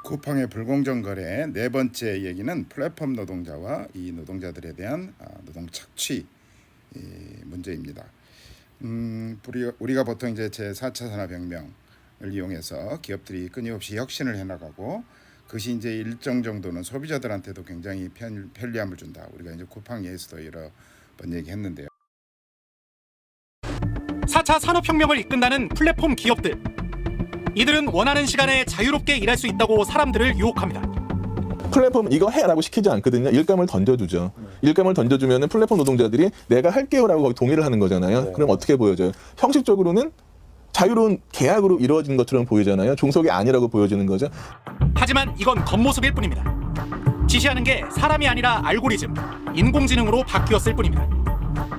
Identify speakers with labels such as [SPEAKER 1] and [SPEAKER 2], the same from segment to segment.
[SPEAKER 1] 쿠팡의 불공정 거래 네 번째 얘기는 플랫폼 노동자와 이 노동자들에 대한 노동 착취 문제입니다. 우리가 보통 이제 제4차 산업혁명을 이용해서 기업들이 끊임없이 혁신을 해나가고 그것이 이제 일정 정도는 소비자들한테도 굉장히 편리함을 준다. 우리가 이제 쿠팡 예에서도 여러 번 얘기했는데요.
[SPEAKER 2] 4차 산업혁명을 이끈다는 플랫폼 기업들. 이들은 원하는 시간에 자유롭게 일할 수 있다고 사람들을 유혹합니다.
[SPEAKER 3] 플랫폼 이거 해라고 시키지 않거든요. 일감을 던져주죠. 일감을 던져주면 플랫폼 노동자들이 내가 할게요라고 동의를 하는 거잖아요. 그럼 어떻게 보여져요? 형식적으로는 자유로운 계약으로 이루어진 것처럼 보이잖아요. 종속이 아니라고 보여지는 거죠.
[SPEAKER 2] 하지만 이건 겉모습일 뿐입니다. 지시하는 게 사람이 아니라 알고리즘, 인공지능으로 바뀌었을 뿐입니다.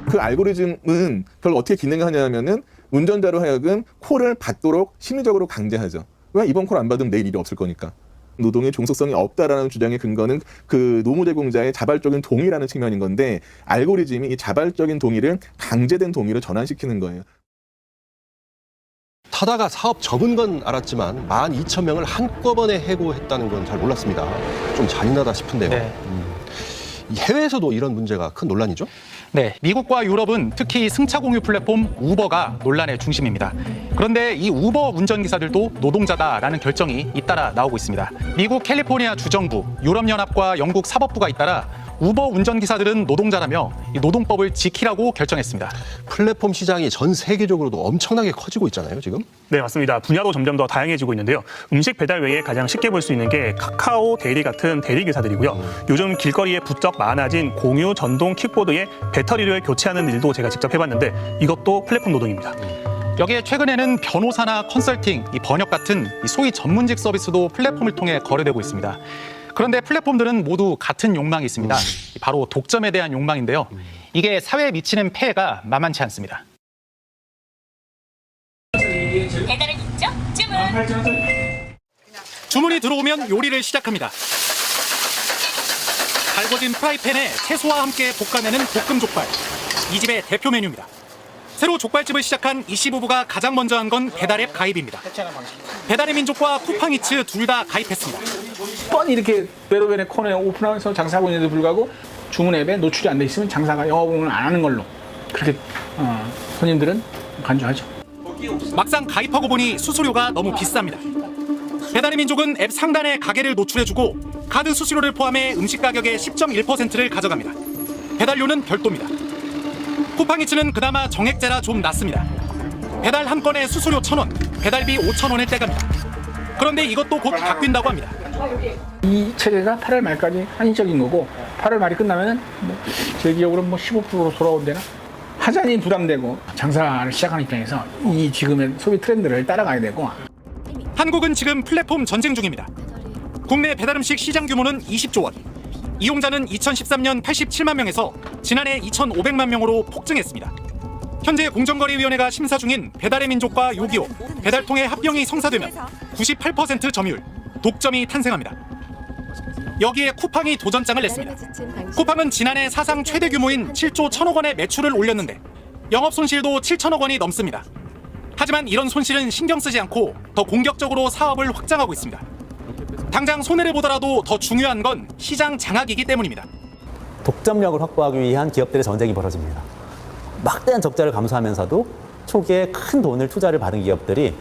[SPEAKER 3] 그 알고리즘은 그걸 어떻게 기능하냐면은 운전자로 하여금 콜을 받도록 심리적으로 강제하죠. 왜 이번 콜 안 받으면 내일 일이 없을 거니까. 노동의 종속성이 없다라는 주장의 근거는 그 노무 제공자의 자발적인 동의라는 측면인 건데 알고리즘이 이 자발적인 동의를 강제된 동의로 전환시키는 거예요.
[SPEAKER 4] 타다가 사업 접은 건 알았지만 12,000명을 한꺼번에 해고했다는 건 잘 몰랐습니다. 좀 잔인하다 싶은데요.
[SPEAKER 2] 네.
[SPEAKER 4] 해외에서도 이런 문제가 큰 논란이죠?
[SPEAKER 2] 네, 미국과 유럽은 특히 승차 공유 플랫폼 우버가 논란의 중심입니다. 그런데 이 우버 운전기사들도 노동자다라는 결정이 잇따라 나오고 있습니다. 미국 캘리포니아 주정부, 유럽연합과 영국 사법부가 잇따라 우버 운전기사들은 노동자라며 이 노동법을 지키라고 결정했습니다.
[SPEAKER 4] 플랫폼 시장이 전 세계적으로도 엄청나게 커지고 있잖아요, 지금?
[SPEAKER 5] 네, 맞습니다. 분야도 점점 더 다양해지고 있는데요. 음식 배달 외에 가장 쉽게 볼 수 있는 게 카카오 데일리 같은 대리기사들이고요. 요즘 길거리에 부쩍 많아진 공유, 전동, 킥보드에 배터리를 교체하는 일도 제가 직접 해봤는데 이것도 플랫폼 노동입니다.
[SPEAKER 2] 여기에 최근에는 변호사나 컨설팅, 이 번역 같은 이 소위 전문직 서비스도 플랫폼을 통해 거래되고 있습니다. 그런데 플랫폼들은 모두 같은 욕망이 있습니다. 바로 독점에 대한 욕망인데요. 이게 사회에 미치는 폐해가 만만치 않습니다.
[SPEAKER 6] 배달은 있죠? 주문!
[SPEAKER 2] 주문이 들어오면 요리를 시작합니다. 달궈진 프라이팬에 채소와 함께 볶아내는 볶음족발. 이 집의 대표 메뉴입니다. 새로 족발집을 시작한 이씨 부부가 가장 먼저 한 건 배달앱 가입입니다. 배달의 민족과 쿠팡이츠 둘 다 가입했습니다.
[SPEAKER 7] 뻔히 이렇게 베로벤의 코너에 오픈하면서 장사하고 있는데도 불구하고 주문 앱에 노출이 안 돼 있으면 장사가 영업을 안 하는 걸로 그렇게 손님들은 간주하죠.
[SPEAKER 2] 막상 가입하고 보니 수수료가 너무 비쌉니다. 배달의 민족은 앱 상단에 가게를 노출해주고 카드 수수료를 포함해 음식 가격의 10.1%를 가져갑니다. 배달료는 별도입니다. 쿠팡이츠는 그나마 정액제라 좀 낫습니다. 배달 한 건에 수수료 1,000원, 배달비 5,000원을 떼갑니다. 그런데 이것도 곧 바뀐다고 합니다.
[SPEAKER 7] 이 체계가 8월 말까지 한시적인 거고 8월 말이 끝나면은 제 기억으로는 15%로 돌아온대나 하자니 부담되고 장사를 시작하는 입장에서 이 지금의 소비 트렌드를 따라가야 되고.
[SPEAKER 2] 한국은 지금 플랫폼 전쟁 중입니다. 국내 배달음식 시장 규모는 20조 원. 이용자는 2013년 87만 명에서 지난해 2,500만 명으로 폭증했습니다. 현재 공정거래위원회가 심사 중인 배달의 민족과 요기요, 배달통의 합병이 성사되면 98% 점유율, 독점이 탄생합니다. 여기에 쿠팡이 도전장을 냈습니다. 쿠팡은 지난해 사상 최대 규모인 7조 1,000억 원의 매출을 올렸는데 영업 손실도 7천억 원이 넘습니다. 하지만 이런 손실은 신경 쓰지 않고 더 공격적으로 사업을 확장하고 있습니다. 당장 손해를 보더라도 더 중요한 건 시장 장악이기 때문입니다.
[SPEAKER 8] 독점력을 확보하기 위한 기업들의 전쟁이 벌어집니다. 막대한 적자를 감수하면서도 초기에 큰 돈을 투자를 받은 기업들이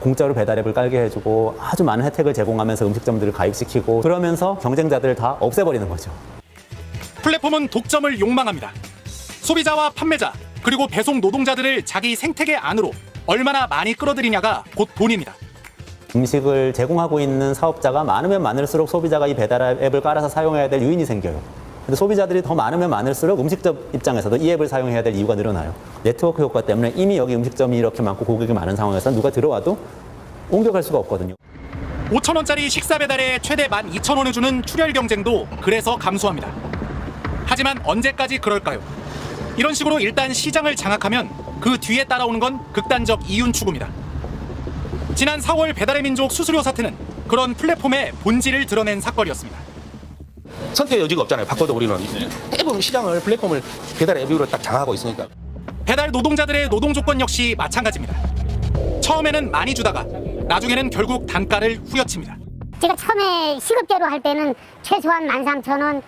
[SPEAKER 8] 공짜로 배달앱을 깔게 해주고 아주 많은 혜택을 제공하면서 음식점들을 가입시키고 그러면서 경쟁자들을 다 없애버리는 거죠.
[SPEAKER 2] 플랫폼은 독점을 욕망합니다. 소비자와 판매자 그리고 배송 노동자들을 자기 생태계 안으로 얼마나 많이 끌어들이냐가 곧 본입니다.
[SPEAKER 8] 음식을 제공하고 있는 사업자가 많으면 많을수록 소비자가 이 배달 앱을 깔아서 사용해야 될 유인이 생겨요. 근데 소비자들이 더 많으면 많을수록 음식점 입장에서도 이 앱을 사용해야 될 이유가 늘어나요. 네트워크 효과 때문에 이미 여기 음식점이 이렇게 많고 고객이 많은 상황에서 누가 들어와도 옮겨갈 수가 없거든요.
[SPEAKER 2] 5,000원짜리 식사 배달에 최대 12,000원을 주는 출혈 경쟁도 그래서 감소합니다. 하지만 언제까지 그럴까요? 이런 식으로 일단 시장을 장악하면 그 뒤에 따라오는 건 극단적 이윤 추구입니다. 지난 4월 배달의 민족 수수료 사태는 그런 플랫폼의 본질을 드러낸 사건이었습니다.
[SPEAKER 9] 선택의 여지가 없잖아요. 바꿔도 우리는 대부분 시장을 플랫폼을 배달 앱으로 딱 장악하고 있으니까.
[SPEAKER 2] 배달 노동자들의 노동 조건 역시 마찬가지입니다. 처음에는 많이 주다가 나중에는 결국 단가를 후려칩니다.
[SPEAKER 10] 제가 처음에 시급제로 할 때는 최소한 13,000원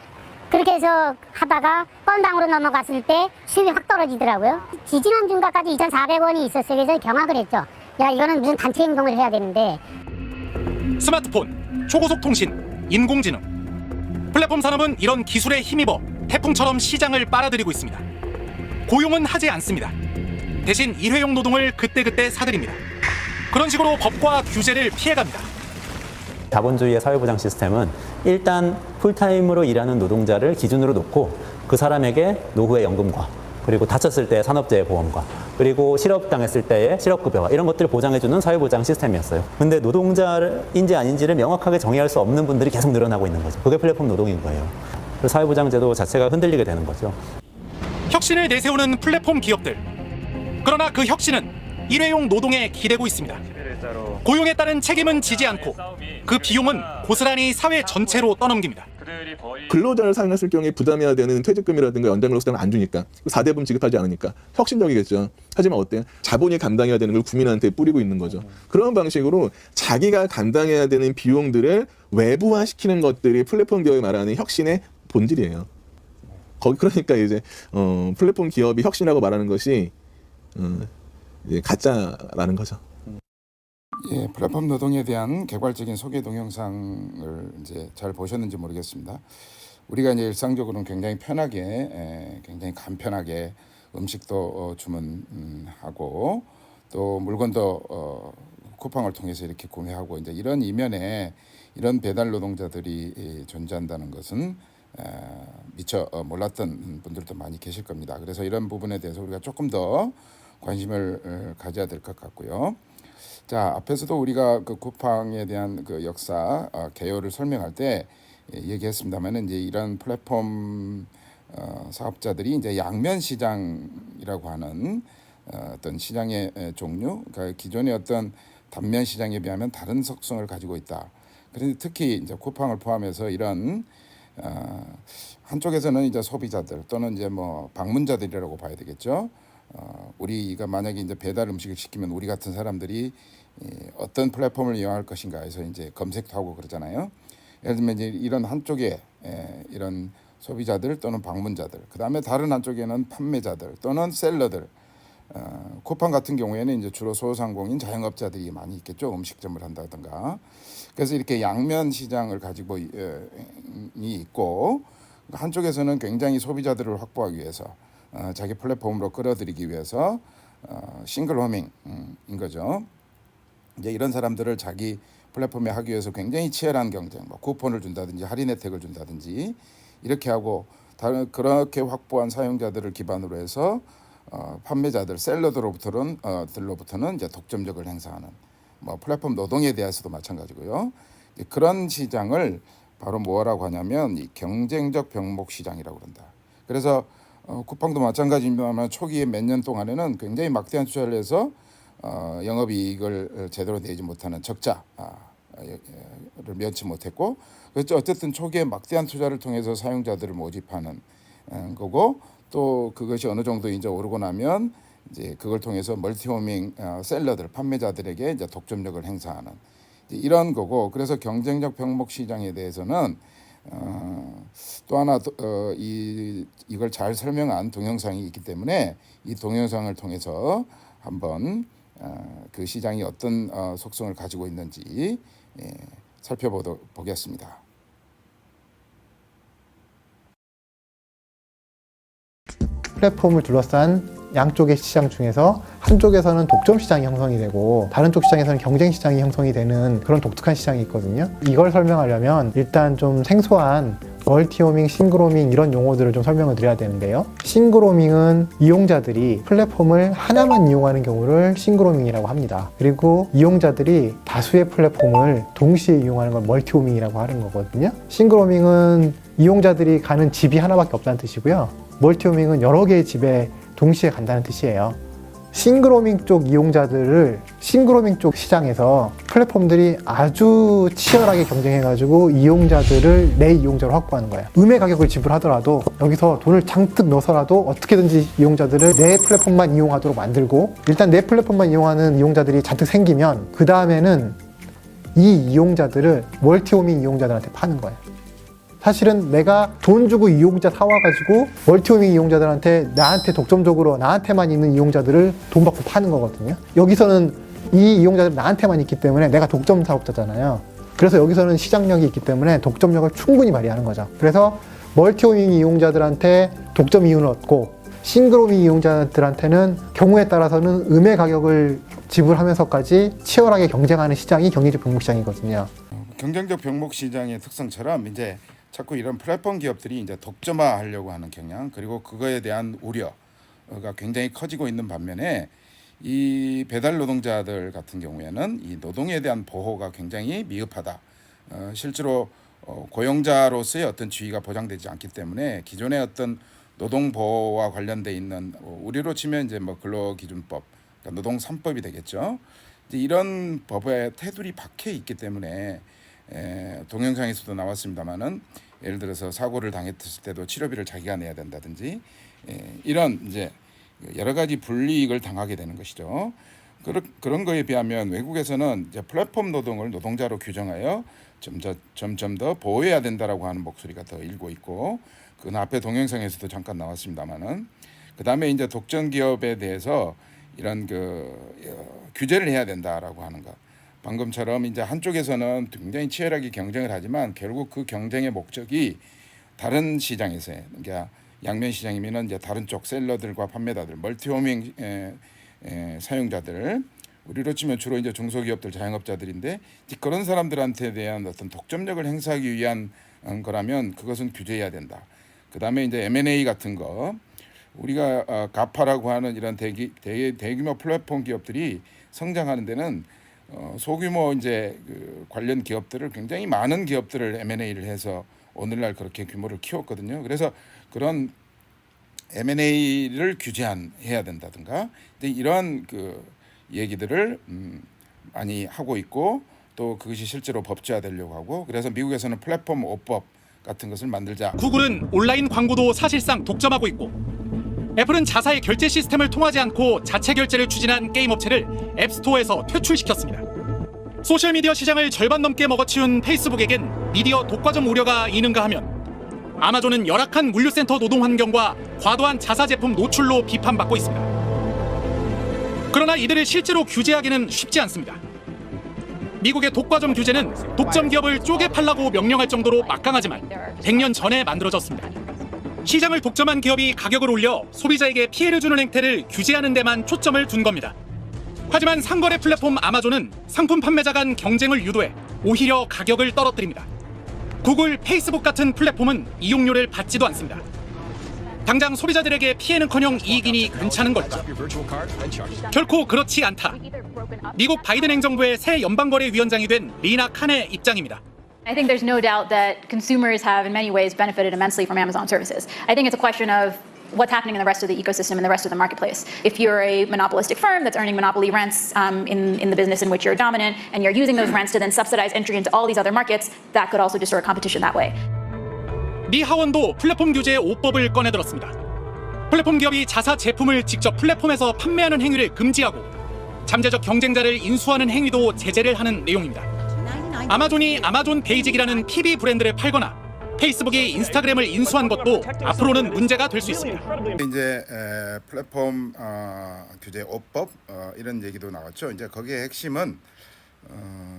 [SPEAKER 10] 그렇게 해서 하다가 건당으로 넘어갔을 때 수입이 확 떨어지더라고요. 지지난 중간까지 2,400원이 있었어요. 그래서 경악을 했죠. 야, 이거는 무슨 단체 행동을 해야 되는데.
[SPEAKER 2] 스마트폰, 초고속 통신, 인공지능. 플랫폼 산업은 이런 기술에 힘입어 태풍처럼 시장을 빨아들이고 있습니다. 고용은 하지 않습니다. 대신 일회용 노동을 그때그때 사들입니다. 그런 식으로 법과 규제를 피해갑니다.
[SPEAKER 8] 자본주의의 사회보장 시스템은 일단 풀타임으로 일하는 노동자를 기준으로 놓고 그 사람에게 노후의 연금과 그리고 다쳤을 때의 산업재해 보험과 그리고 실업당했을 때의 실업급여와 이런 것들을 보장해주는 사회보장 시스템이었어요. 근데 노동자인지 아닌지를 명확하게 정의할 수 없는 분들이 계속 늘어나고 있는 거죠. 그게 플랫폼 노동인 거예요. 그래서 사회보장제도 자체가 흔들리게 되는 거죠.
[SPEAKER 2] 혁신을 내세우는 플랫폼 기업들. 그러나 그 혁신은 일회용 노동에 기대고 있습니다. 고용에 따른 책임은 지지 않고 그 비용은 고스란히 사회 전체로 떠넘깁니다.
[SPEAKER 3] 근로자를 사용했을 경우에 부담해야 되는 퇴직금이라든가 연장근로수당을 안 주니까 4대분 지급하지 않으니까 혁신적이겠죠. 하지만 어때요? 자본이 감당해야 되는 걸 국민한테 뿌리고 있는 거죠. 그런 방식으로 자기가 감당해야 되는 비용들을 외부화시키는 것들이 플랫폼 기업이 말하는 혁신의 본질이에요. 거기 그러니까 이제 플랫폼 기업이 혁신이라고 말하는 것이 이제 가짜라는 거죠.
[SPEAKER 1] 예, 플랫폼 노동에 대한 개괄적인 소개 동영상을 이제 잘 보셨는지 모르겠습니다. 우리가 이제 일상적으로는 굉장히 편하게, 굉장히 간편하게 음식도 주문하고 또 물건도 쿠팡을 통해서 이렇게 구매하고 이제 이런 이면에 이런 배달 노동자들이 존재한다는 것은 미처 몰랐던 분들도 많이 계실 겁니다. 그래서 이런 부분에 대해서 우리가 조금 더 관심을 가져야 될 것 같고요. 자, 앞에서도 우리가 그 쿠팡에 대한 그 역사 개요를 설명할 때 얘기했습니다만은 이제 이런 플랫폼 사업자들이 이제 양면 시장이라고 하는 어떤 시장의 종류, 그러니까 기존의 어떤 단면 시장에 비하면 다른 속성을 가지고 있다. 그런데 특히 이제 쿠팡을 포함해서 이런 한쪽에서는 이제 소비자들 또는 이제 뭐 방문자들이라고 봐야 되겠죠. 우리가 만약에 이제 배달 음식을 시키면 우리 같은 사람들이 어떤 플랫폼을 이용할 것인가 해서 이제 검색도 하고 그러잖아요. 예를 들면 이제 이런 한쪽에 이런 소비자들 또는 방문자들, 그 다음에 다른 한쪽에는 판매자들 또는 셀러들. 쿠팡 같은 경우에는 이제 주로 소상공인 자영업자들이 많이 있겠죠. 음식점을 한다든가. 그래서 이렇게 양면 시장을 가지고 있고 한쪽에서는 굉장히 소비자들을 확보하기 위해서 자기 플랫폼으로 끌어들이기 위해서 싱글 호밍인 거죠. 이제 이런 사람들을 자기 플랫폼에 하기 위해서 굉장히 치열한 경쟁, 뭐 쿠폰을 준다든지 할인 혜택을 준다든지 이렇게 하고 그렇게 확보한 사용자들을 기반으로 해서 판매자들, 셀러들로부터는 이제 독점력을 행사하는 뭐 플랫폼 노동에 대해서도 마찬가지고요. 그런 시장을 바로 뭐라고 하냐면 이 경쟁적 병목 시장이라고 그런다. 그래서 쿠팡도 마찬가지입니다만 초기에 몇 년 동안에는 굉장히 막대한 투자를 해서 영업이익을 제대로 내지 못하는 적자를 면치 못했고, 그래서 어쨌든 초기에 막대한 투자를 통해서 사용자들을 모집하는 거고, 또 그것이 어느 정도 이제 오르고 나면 이제 그걸 통해서 멀티호밍 셀러들, 판매자들에게 이제 독점력을 행사하는 이런 거고, 그래서 경쟁적 병목 시장에 대해서는 또 하나 이걸 잘 설명한 동영상이 있기 때문에 이 동영상을 통해서 한번 그 시장이 어떤 속성을 가지고 있는지 살펴보겠습니다.
[SPEAKER 11] 플랫폼을 둘러싼 양쪽의 시장 중에서 한쪽에서는 독점 시장이 형성이 되고 다른 쪽 시장에서는 경쟁 시장이 형성이 되는 그런 독특한 시장이 있거든요. 이걸 설명하려면 일단 좀 생소한 멀티호밍, 싱글호밍 이런 용어들을 좀 설명을 드려야 되는데요. 싱글호밍은 이용자들이 플랫폼을 하나만 이용하는 경우를 싱글호밍이라고 합니다. 그리고 이용자들이 다수의 플랫폼을 동시에 이용하는 걸 멀티호밍이라고 하는 거거든요. 싱글호밍은 이용자들이 가는 집이 하나밖에 없다는 뜻이고요. 멀티호밍은 여러 개의 집에 동시에 간다는 뜻이에요. 싱글호밍 쪽 이용자들을 싱글호밍 쪽 시장에서 플랫폼들이 아주 치열하게 경쟁해가지고 이용자들을 내 이용자로 확보하는 거예요. 음의 가격을 지불하더라도 여기서 돈을 잔뜩 넣어서라도 어떻게든지 이용자들을 내 플랫폼만 이용하도록 만들고, 일단 내 플랫폼만 이용하는 이용자들이 잔뜩 생기면 그 다음에는 이 이용자들을 멀티호밍 이용자들한테 파는 거예요. 사실은 내가 돈 주고 이용자 사와가지고 멀티호밍 이용자들한테 나한테 독점적으로 나한테만 있는 이용자들을 돈 받고 파는 거거든요. 여기서는 이 이용자들은 나한테만 있기 때문에 내가 독점 사업자잖아요. 그래서 여기서는 시장력이 있기 때문에 독점력을 충분히 발휘하는 거죠. 그래서 멀티호밍 이용자들한테 독점 이윤을 얻고 싱글호밍 이용자들한테는 경우에 따라서는 음의 가격을 지불하면서까지 치열하게 경쟁하는 시장이 경제적 병목 시장이거든요.
[SPEAKER 1] 경쟁적 병목 시장의 특성처럼 이제 자꾸 이런 플랫폼 기업들이 이제 독점화하려고 하는 경향, 그리고 그거에 대한 우려가 굉장히 커지고 있는 반면에 이 배달 노동자들 같은 경우에는 이 노동에 대한 보호가 굉장히 미흡하다. 실제로 고용자로서의 어떤 지위가 보장되지 않기 때문에 기존의 어떤 노동 보호와 관련돼 있는 우리로 치면 이제 뭐 근로기준법, 그러니까 노동 3법이 되겠죠. 이제 이런 법에 테두리 박혀 있기 때문에 동영상에서도 나왔습니다만은 예를 들어서 사고를 당했을 때도 치료비를 자기가 내야 된다든지 이런 이제 여러 가지 불이익을 당하게 되는 것이죠. 그런 거에 비하면 외국에서는 이제 플랫폼 노동을 노동자로 규정하여 점점 더 보호해야 된다라고 하는 목소리가 더 일고 있고, 그건 앞에 동영상에서도 잠깐 나왔습니다만은 그 다음에 이제 독점 기업에 대해서 이런 규제를 해야 된다라고 하는 것. 방금처럼 이제 한쪽에서는 굉장히 치열하게 경쟁을 하지만 결국 그 경쟁의 목적이 다른 시장에서의, 그러니까 양면 시장이면은 이제 다른 쪽 셀러들과 판매자들, 멀티호밍 사용자들, 우리로 치면 주로 이제 중소기업들, 자영업자들인데 그런 사람들한테 대한 어떤 독점력을 행사하기 위한 거라면 그것은 규제해야 된다. 그 다음에 이제 M&A 같은 거, 우리가 가파라고 하는 이런 대규모 플랫폼 기업들이 성장하는 데는 소규모 이제 관련 기업들을 굉장히 많은 기업들을 M&A를 해서 오늘날 그렇게 규모를 키웠거든요. 그래서 그런 M&A를 규제해야 된다든가 이런 얘기들을 많이 하고 있고, 또 그것이 실제로 법제화되려고 하고, 그래서 미국에서는 플랫폼 5법 같은 것을 만들자.
[SPEAKER 2] 구글은 온라인 광고도 사실상 독점하고 있고, 애플은 자사의 결제 시스템을 통하지 않고 자체 결제를 추진한 게임 업체를 앱스토어에서 퇴출시켰습니다. 소셜미디어 시장을 절반 넘게 먹어치운 페이스북에겐 미디어 독과점 우려가 있는가 하면, 아마존은 열악한 물류센터 노동 환경과 과도한 자사 제품 노출로 비판받고 있습니다. 그러나 이들을 실제로 규제하기는 쉽지 않습니다. 미국의 독과점 규제는 독점 기업을 쪼개 팔라고 명령할 정도로 막강하지만 100년 전에 만들어졌습니다. 시장을 독점한 기업이 가격을 올려 소비자에게 피해를 주는 행태를 규제하는 데만 초점을 둔 겁니다. 하지만 상거래 플랫폼 아마존은 상품 판매자 간 경쟁을 유도해 오히려 가격을 떨어뜨립니다. 구글, 페이스북 같은 플랫폼은 이용료를 받지도 않습니다. 당장 소비자들에게 피해는커녕 이익이니 괜찮은 걸까? 결코 그렇지 않다. 미국 바이든 행정부의 새 연방거래위원장이 된 리나 칸의 입장입니다.
[SPEAKER 12] I think there's no doubt that consumers have in many ways benefited immensely from Amazon services. I think it's a question of what's happening in the rest of the ecosystem and the rest of the marketplace. If you're a monopolistic firm that's earning monopoly rents in the business in which you're dominant, and you're using those rents to then subsidize entry into all these other markets, that could also distort competition that way.
[SPEAKER 2] 미 하원도 플랫폼 규제 5법을 꺼내들었습니다. 플랫폼 기업이 자사 제품을 직접 플랫폼에서 판매하는 행위를 금지하고 잠재적 경쟁자를 인수하는 행위도 제재를 하는 내용입니다. 아마존이 아마존 베이직이라는 PB 브랜드를 팔거나 페이스북이 인스타그램을 인수한 것도 앞으로는 문제가 될 수 있습니다.
[SPEAKER 1] 이제 플랫폼 규제 5법 이런 얘기도 나왔죠. 이제 거기에 핵심은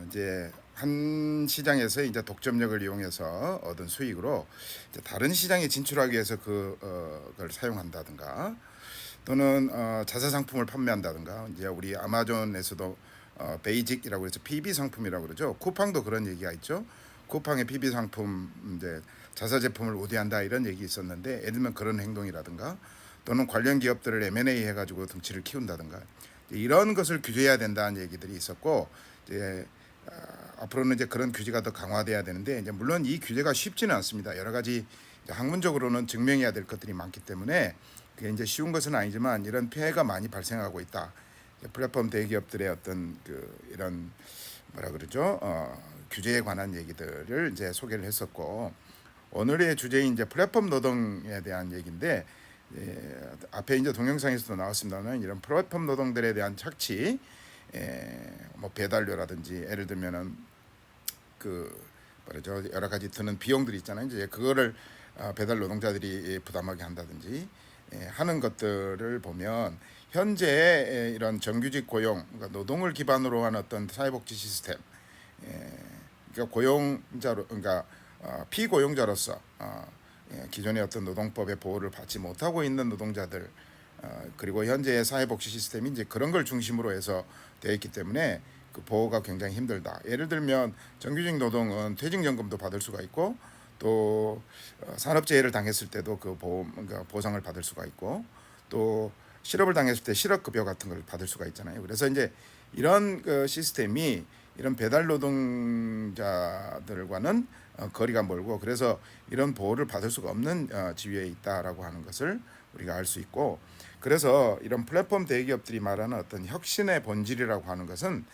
[SPEAKER 1] 이제 한 시장에서 이제 독점력을 이용해서 얻은 수익으로 이제 다른 시장에 진출하기 위해서 그걸 사용한다든가, 또는 자사 상품을 판매한다든가, 이제 우리 아마존에서도 베이직이라고 해서 PB 상품이라고 그러죠. 쿠팡도 그런 얘기가 있죠. 쿠팡의 PB 상품 이제 자사 제품을 우대한다 이런 얘기 있었는데, 예를 들면 그런 행동이라든가, 또는 관련 기업들을 M&A 해가지고 덩치를 키운다든가, 이런 것을 규제해야 된다는 얘기들이 있었고, 이제 앞으로는 이제 그런 규제가 더 강화돼야 되는데, 이제 물론 이 규제가 쉽지는 않습니다. 여러 가지 학문적으로는 증명해야 될 것들이 많기 때문에 그게 이제 쉬운 것은 아니지만 이런 피해가 많이 발생하고 있다. 플랫폼 대기업들의 어떤 이런 뭐라 그러죠? 규제에 관한 얘기들을 이제 소개를 했었고, 오늘의 주제인 이제 플랫폼 노동에 대한 얘기인데, 앞에 이제 동영상에서도 나왔습니다만 이런 플랫폼 노동들에 대한 착취, 뭐 배달료라든지 예를 들면은 그 뭐죠 여러 가지 드는 비용들이 있잖아요. 이제 그거를 배달 노동자들이 부담하게 한다든지 하는 것들을 보면 현재 이런 정규직 고용, 그러니까 노동을 기반으로 한 어떤 사회복지 시스템, 그러니까 고용자로, 그러니까 피고용자로서 기존의 어떤 노동법의 보호를 받지 못하고 있는 노동자들, 그리고 현재의 사회복지 시스템이 이제 그런 걸 중심으로 해서 되어 있기 때문에 그 보호가 굉장히 힘들다. 예를 들면 정규직 노동은 퇴직연금도 받을 수가 있고 또 산업재해를 당했을 때도 그 그러니까 보상을 받을 수가 있고 또 실업을 당했을 때 실업급여 같은 걸 받을 수가 있잖아요. 그래서 이제 이런 그 시스템이 이런 배달 노동자들과는 거리가 멀고 그래서 이런 보호를 받을 수가 없는 지위에 있다라고 하는 것을 우리가 알 수 있고 그래서 이런 플랫폼 대기업들이 말하는 어떤 혁신의 본질이라고 하는 것은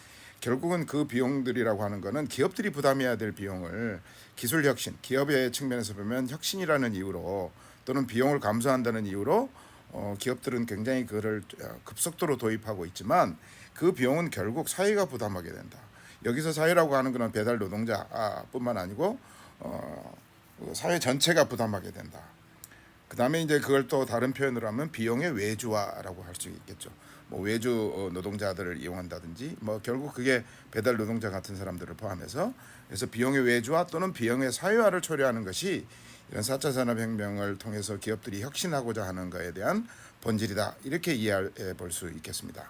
[SPEAKER 1] 결국은 그 비용들이라고 하는 거는 기업들이 부담해야 될 비용을 기술 혁신, 기업의 측면에서 보면 혁신이라는 이유로 또는 비용을 감소한다는 이유로 기업들은 굉장히 그거를 급속도로 도입하고 있지만 그 비용은 결국 사회가 부담하게 된다. 여기서 사회라고 하는 것은 배달 노동자뿐만 아니고 사회 전체가 부담하게 된다. 그 다음에 이제 그걸 또 다른 표현으로 하면 비용의 외주화라고 할 수 있겠죠. 뭐 외주 노동자들을 이용한다든지 뭐 결국 그게 배달 노동자 같은 사람들을 포함해서 그래서 비용의 외주화 또는 비용의 사회화를 초래하는 것이 이런 4차 산업혁명을 통해서 기업들이 혁신하고자 하는 것에 대한 본질이다. 이렇게 이해해 볼 수 있겠습니다.